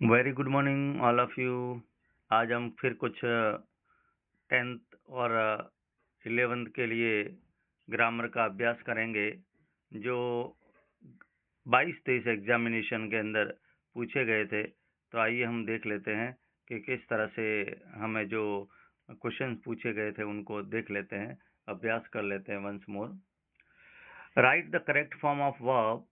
Very good morning all of you. आज हम फिर कुछ 10th और 11th के लिए ग्रामर का अभ्यास करेंगे जो 22-23 एग्जामिनेशन के अंदर पूछे गए थे। तो आइए हम देख लेते हैं कि किस तरह से हमें जो क्वेश्चंस पूछे गए थे उनको देख लेते हैं, अभ्यास कर लेते हैं once more. Write the correct form of verb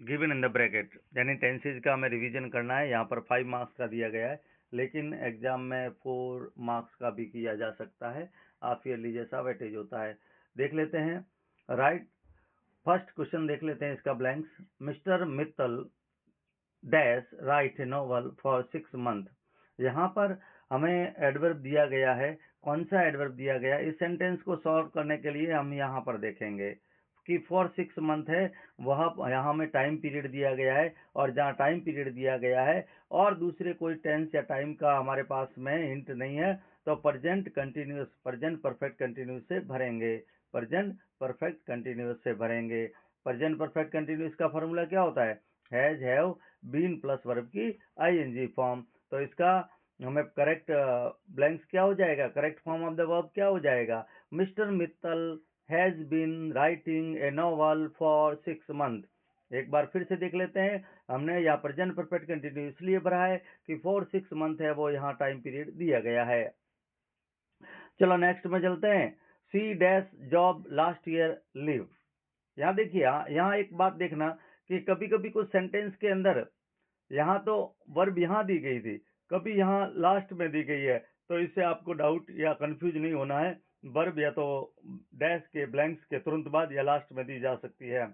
given in the bracket, यानी टेंसेज का हमें रिवीजन करना है। यहाँ पर 5 मार्क्स का दिया गया है, लेकिन एग्जाम में 4 मार्क्स का भी किया जा सकता है। हाफ ईयरली जैसा वेटेज होता है। देख लेते हैं। राइट, फर्स्ट क्वेश्चन देख लेते हैं इसका blanks. Mister Mittal dash right novel for 6 month. यहाँ पर हमें एडवर्ब दिया गया है। कौन सा एडवर्ब दिया गया? इस सेंटेंस को सॉल्व करने के लिए हम यहाँ पर देखेंगे कि फॉर 6 मंथ है, वह यहाँ में टाइम पीरियड दिया गया है, और जहाँ टाइम पीरियड दिया गया है और दूसरे कोई टेंस या टाइम का हमारे पास में हिंट नहीं है, तो present continuous, present perfect continuous से भरेंगे। प्रेजेंट परफेक्ट कंटिन्यूअस से भरेंगे। प्रेजेंट परफेक्ट कंटिन्यूअस का फॉर्मूला क्या होता है? Has, have, been plus verb की आईएनजी फॉर्म। तो इसका हमें करेक्ट ब्लैंक्स क्या हो जाएगा? Correct form of the verb क्या हो जाएगा? Mister Mittal has been writing a novel for 6 month. एक बार फिर से देख लेते हैं। हमने यहाँ प्रेजेंट परफेक्ट कंटिन्यू इसलिए भरा है कि फॉर 6 मंथ है, वो यहाँ टाइम पीरियड दिया गया है। चलो नेक्स्ट में चलते हैं। C dash job last year leave. यहाँ देखिए, यहाँ एक बात देखना कि कभी कभी कुछ सेंटेंस के अंदर यहाँ तो वर्ब यहाँ दी गई थी, कभी यहाँ लास्ट में दी गई है, तो इससे आपको डाउट या कंफ्यूज नहीं होना है। वर्ब या तो डैश के, ब्लैंक्स के तुरंत बाद या लास्ट में दी जा सकती है।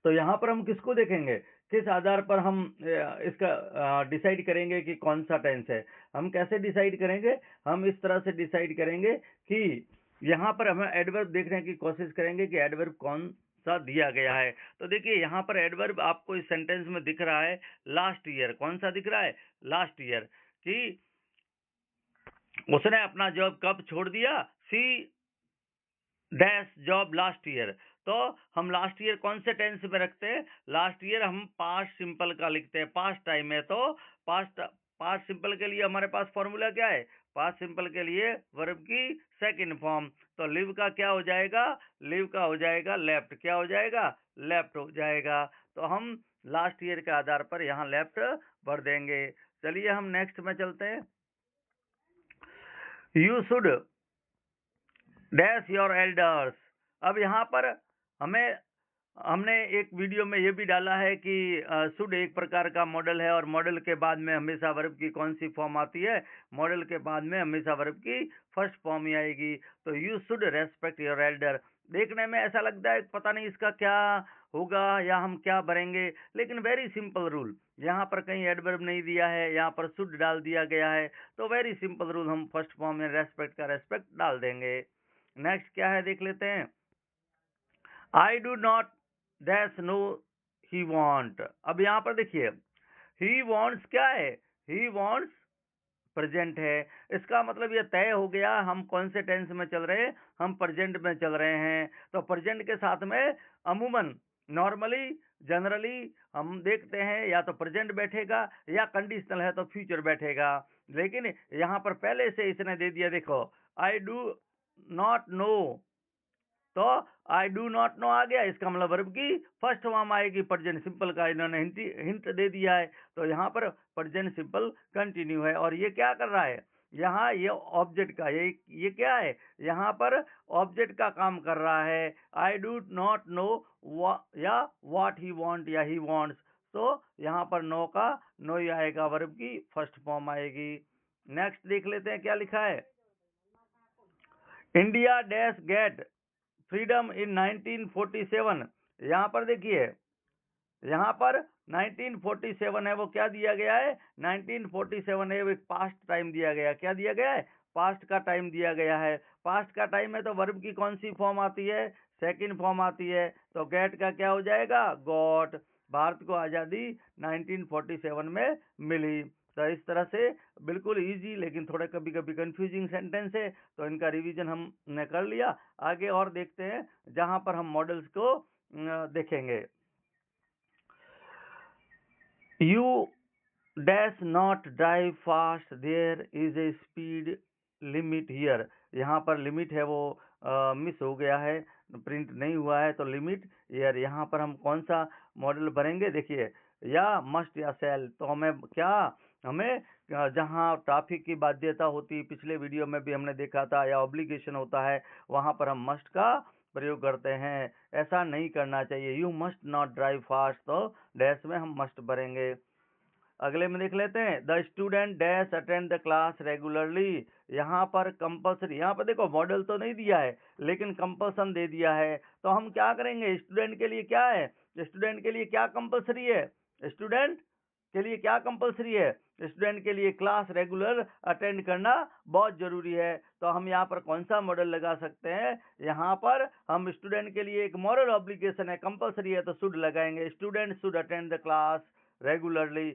तो यहाँ पर हम किसको देखेंगे? किस आधार पर हम इसका डिसाइड करेंगे कि कौन सा टेंस है? हम कैसे डिसाइड करेंगे? हम इस तरह से डिसाइड करेंगे कि यहाँ पर हम एडवर्ब देखने की कोशिश करेंगे कि एडवर्ब कौन सा दिया गया है। तो देखिए, यहाँ पर एडवर्ब आपको इस सेंटेंस में दिख रहा है लास्ट ईयर। कौन सा दिख रहा है? Last year. कि उसने अपना जॉब कब छोड़ दिया? C dash job last year. तो हम लास्ट ईयर कौन से टेंस में रखते हैं? लास्ट ईयर हम पास्ट सिंपल का लिखते हैं, पास्ट टाइम है, तो पास्ट सिंपल के लिए हमारे पास फॉर्मूला क्या है? पास्ट सिंपल के लिए वर्ब की सेकंड फॉर्म। तो लिव का क्या हो जाएगा? लिव का हो जाएगा लेफ्ट। क्या हो जाएगा? लेफ्ट हो जाएगा। तो हम लास्ट ईयर के आधार पर यहाँ लेफ्ट भर देंगे। चलिए हम नेक्स्ट में चलते हैं। You should dash your elders. अब यहाँ पर हमने एक वीडियो में ये भी डाला है कि शुड एक प्रकार का मॉडल है, और मॉडल के बाद में हमेशा वर्ब की कौन सी फॉर्म आती है? मॉडल के बाद में हमेशा वर्ब की फर्स्ट फॉर्म ही आएगी। तो you should respect your Elder. देखने में ऐसा लगता है पता नहीं इसका क्या होगा या हम क्या भरेंगे, लेकिन वेरी सिंपल रूल। यहाँ पर कहीं एडवर्ब नहीं दिया है, यहाँ पर शुड डाल दिया गया है, तो वेरी सिंपल रूल, हम फर्स्ट फॉर्म में रेस्पेक्ट का रेस्पेक्ट डाल देंगे। नेक्स्ट क्या है देख लेते हैं। I do not dash know he want. अब यहाँ पर देखिए, ही वॉन्ट्स क्या है? ही वॉन्ट्स प्रेजेंट है। इसका मतलब ये तय हो गया हम कौन से टेंस में चल रहे हैं? हम प्रेजेंट में चल रहे हैं। तो प्रेजेंट के साथ में अमूमन, नॉर्मली, जनरली हम देखते हैं या तो प्रेजेंट बैठेगा या कंडीशनल है तो फ्यूचर बैठेगा। लेकिन यहाँ पर पहले से इसने दे दिया, देखो, आई डू नॉट नो, तो आई डू नॉट नो आ गया। इसका मतलब वर्ब की फर्स्ट फॉर्म आएगी। प्रेजेंट सिंपल का इन्होंने हिंट दे दिया है, तो यहाँ पर प्रेजेंट सिंपल कंटिन्यू है। और ये क्या कर रहा है? यहाँ ये ऑब्जेक्ट का, ये क्या है? यहाँ पर ऑब्जेक्ट का काम कर रहा है। आई डू नॉट नो या व्हाट ही वांट या ही वांट्स, तो यहाँ पर नो का नो ही आएगा, वर्ब की फर्स्ट फॉर्म आएगी। नेक्स्ट देख लेते हैं क्या लिखा है। इंडिया डैश गेट फ्रीडम इन 1947। यहाँ पर देखिए, यहाँ पर 1947 है, वो क्या दिया गया है? 1947 है, वो एक पास्ट टाइम दिया गया। क्या दिया गया है? पास्ट का टाइम दिया गया है। पास्ट का टाइम है तो वर्ब की कौन सी फॉर्म आती है? सेकंड फॉर्म आती है। तो गेट का क्या हो जाएगा? गॉट। भारत को आज़ादी 1947 में मिली। तो इस तरह से बिल्कुल इजी, लेकिन थोड़ा कभी कभी कंफ्यूजिंग सेंटेंस है, तो इनका रिवीजन हमने कर लिया। आगे और देखते हैं जहां पर हम मॉडल्स को देखेंगे। You dash not drive fast, there is a speed limit here. यहाँ पर लिमिट है वो मिस हो गया है, प्रिंट नहीं हुआ है, तो लिमिट हियर। यहाँ पर हम कौन सा मॉडल भरेंगे, देखिए, या मस्ट या सेल। तो हमें क्या, हमें जहाँ ट्रैफिक की बाध्यता होती है, पिछले वीडियो में भी हमने देखा था, या ऑब्लिगेशन होता है, वहाँ पर हम मस्ट का प्रयोग करते हैं। ऐसा नहीं करना चाहिए, you must not drive fast, तो डैश में हम मस्ट भरेंगे। अगले में देख लेते हैं, the student dash attend the class regularly. यहाँ पर कंपल्सरी, यहाँ पर देखो मॉडल तो नहीं दिया है लेकिन कंपल्सन दे दिया है, तो हम क्या करेंगे, स्टूडेंट के लिए क्या है, स्टूडेंट के लिए क्या कंपल्सरी है, स्टूडेंट के लिए क्या कंपल्सरी है, स्टूडेंट के लिए क्लास रेगुलर अटेंड करना बहुत जरूरी है। तो हम यहाँ पर कौन सा मॉडल लगा सकते हैं, यहाँ पर हम स्टूडेंट के लिए एक मॉरल ऑब्लिगेशन है, कंपल्सरी है, तो शुड लगाएंगे, student should attend the class regularly.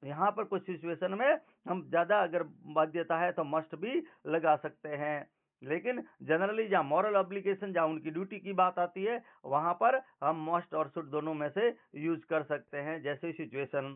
यहाँ पर कुछ सिचुएशन में हम ज्यादा अगर बाध्यता है तो मस्ट भी लगा सकते हैं, लेकिन जनरली जहाँ मॉरल ऑब्लिगेशन, जहाँ उनकी ड्यूटी की बात आती है, वहां पर हम मस्ट और शुड दोनों में से यूज कर सकते हैं, जैसे situation.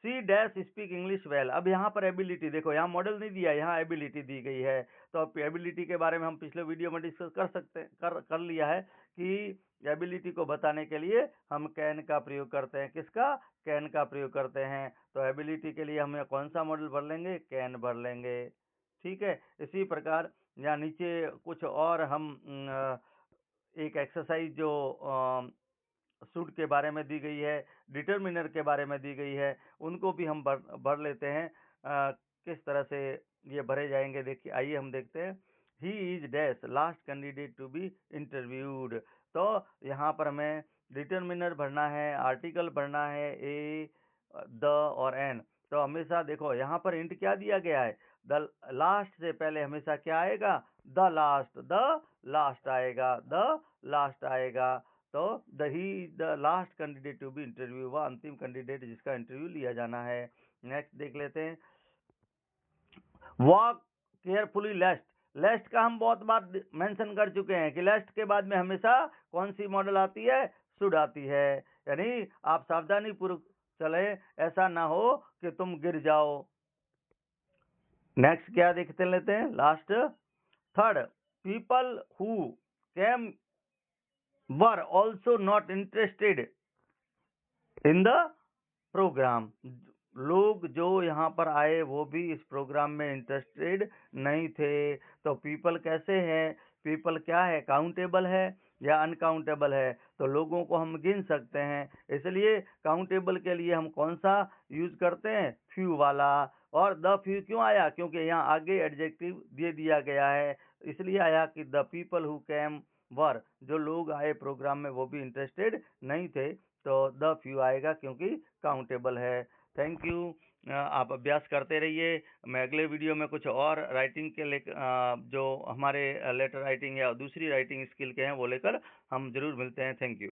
C dash speak English well. अब यहाँ पर एबिलिटी देखो, यहाँ मॉडल नहीं दिया, यहाँ एबिलिटी दी गई है। तो अब एबिलिटी के बारे में हम पिछले वीडियो में डिस्कस कर सकते कर लिया है कि एबिलिटी को बताने के लिए हम कैन का प्रयोग करते हैं। किसका, कैन का प्रयोग करते हैं। तो एबिलिटी के लिए हम कौन सा मॉडल भर लेंगे, कैन भर लेंगे। ठीक है, इसी प्रकार यहाँ नीचे कुछ और हम एक एक्सरसाइज जो शुड के बारे में दी गई है, डिटर्मिनर के बारे में दी गई है, उनको भी हम भर लेते हैं। किस तरह से ये भरे जाएंगे, देखिए, आइए हम देखते हैं। He is dash last candidate to be interviewed. तो यहाँ पर हमें डिटर्मिनर भरना है, आर्टिकल भरना है, ए, द और एन। तो हमेशा देखो यहाँ पर इंट क्या दिया गया है, द लास्ट से पहले हमेशा क्या आएगा, द लास्ट आएगा, द लास्ट आएगा। तो the last candidate to be interview, वह अंतिम कैंडिडेट जिसका इंटरव्यू लिया जाना है। नेक्स्ट देख लेते हैं, वॉक केयरफुली लेस्ट। लेस्ट का हम बहुत बार मेंशन कर चुके हैं कि लेस्ट के बाद में हमेशा कौन सी मॉडल आती है, शुड आती है, यानी आप सावधानी पूर्वक चले, ऐसा ना हो कि तुम गिर जाओ। नेक्स्ट क्या देखते लेते हैं, last third, people who came were also not interested in the programme. लोग जो यहाँ पर आए वो भी इस प्रोग्राम में इंटरेस्टेड नहीं थे। तो पीपल कैसे है, पीपल क्या है, काउंटेबल है या अनकाउंटेबल है, तो लोगों को हम गिन सकते हैं। इसलिए काउंटेबल के लिए हम कौन सा यूज करते हैं, फ्यू वाला। और द फ्यू क्यों आया, क्योंकि यहाँ आगे एडजेक्टिव दे दिया गया है, इसलिए आया कि द पीपल हु कैम वर, जो लोग आए प्रोग्राम में वो भी इंटरेस्टेड नहीं थे, तो द फ्यू आएगा क्योंकि काउंटेबल है। थैंक यू, आप अभ्यास करते रहिए। मैं अगले वीडियो में कुछ और राइटिंग के जो हमारे लेटर राइटिंग या दूसरी राइटिंग स्किल के हैं वो लेकर हम जरूर मिलते हैं। Thank you.